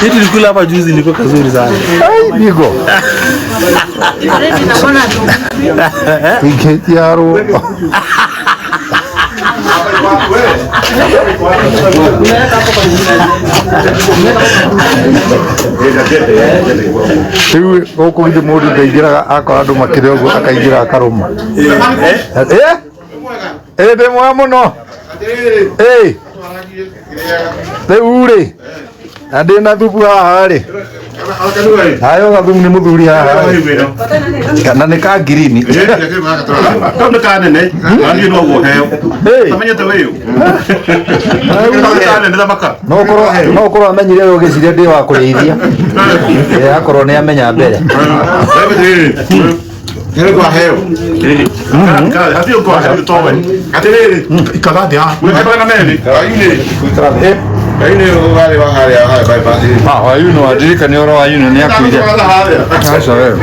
Kitu nilikula hapa juzi liko kazuri sana. Ai niko. Tiketi yaro. Siu huko ndio modi ngaingira akora andu makire ugo akaingira akaruma. Ndemwa muno. Uri. Ande na thubu haha ri. Hayo gathumu ni muthuri haha. Kana ni ka green. Tondu ka nene, ani no go heo. Tamenyete weyo. No korwo amenyire we ugiciria ndi wa kurithia. Akorwo ni amenya mbere. Kere kwa heo. Hati kwa heo towe. Atere ikagade ha. Wewe bana nene. Ayune. Ayune wale wa hali ya bye bye. Ayune wadirika ni oro ayune ni akuire. Acha wewe.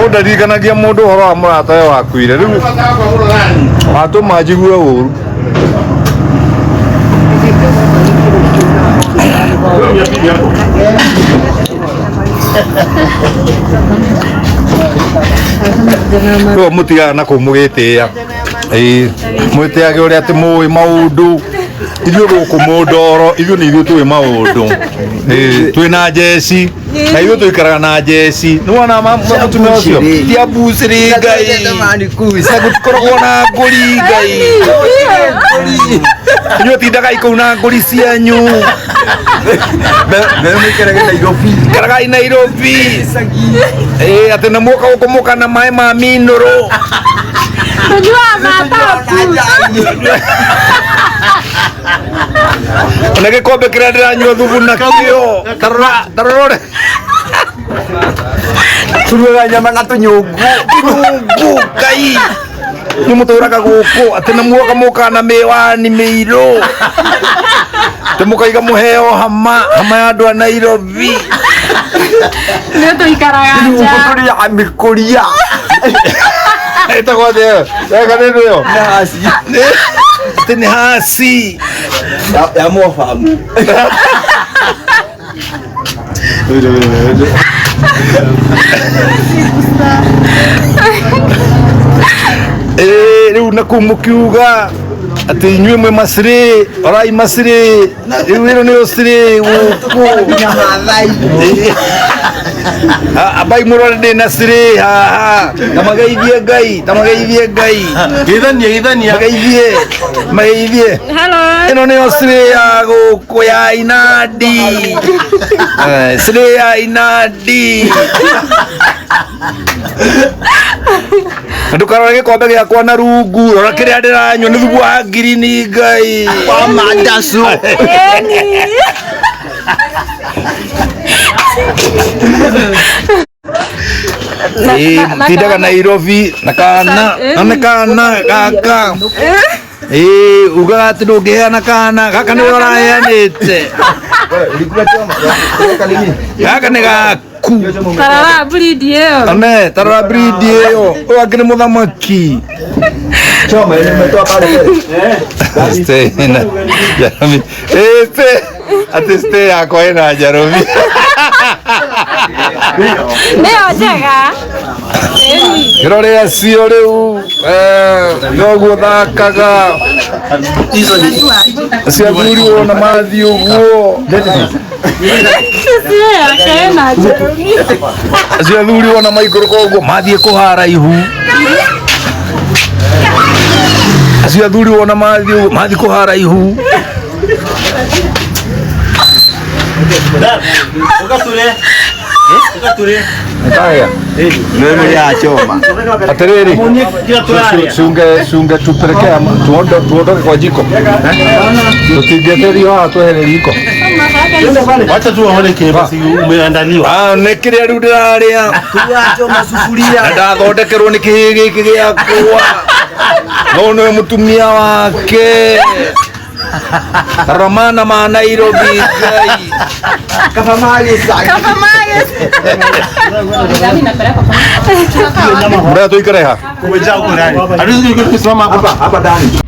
Ndarikanagia mundu horo wa murata we wakuire riu watuma njigue uru no mutiga na kumugitia mwitiage uria ati muwi maundu ithuĩ gũkũ mũndoro ithuĩ nĩ ithuĩ tũĩ maũndũ twĩna jeci na ithuĩ tũikaraga na jeci nĩ wona mũtumia ũcio ti abucĩrĩ ngai na gũtikoragwo na ngũri ngai inyuĩ tindagagai kũu na ngũri cianyu ikaragai Nairobi atĩ nĩ mũka gũkũ mũka na maĩ ma minũrũ ona gikombe kiria ndiranyua thubu nakio tarore turuga nyama na tunyungu ngai ni muturaga guku ati na muoka na miwani miiro temukaiga muheo hama ya andu a Nairobi ni tuikaraga nja amikuria etagwo thio kanendo yo ni hasi ya mwafamu riu naku mukiuga ati inyuĩ mwe masiri orai masiri riu ĩno nĩ ũciri gũkũ abai mũrore ndĩna ciri haha na mageithie ngai githania mageithie ĩno nĩyo ciri ya gũkũ ya Inandi ciri ya Inandi ndukarore gikombe giakwa na rungu rora kiria ndiranyua ni thubu wa ngirini ngai wa mandacu tindaga Nairobi na kana gaka ugaga ati ndungiheana kana gaka nĩ ũraheanĩte gaka nĩ gaku tarara breed ĩyo ane tarara breed ĩyo ũyũ angĩ nĩ mũthamaki choma ile umetoa pale stay na Jeremy stay ati stay yako ina Jeremy nĩyo njega kirore acio riu noguo thakaga acio athuri ona mathi ũguo acio athuri ona maikũrũka ũguo mathiĩ kũhara ihu acio athuri ona mathiĩ kũhara ihu Haya. Ndio ya choma. Atereri. Sunge tupelekea tuondoke kwa jiko. Tukigeteri hapo tuele jiko. Wacha tu waone basi umeandaliwa. Nekiria riu ndiraria. Tuachoma sufuria. Ndathondekerwo ni kihigi giki giakwa. No no mutumia wake. Ramana ma Nairobi gai. Kafamagis. Mbona tuikare hapa? Kumejaa huko ndani. Hatuwezi kusimama hapa ndani.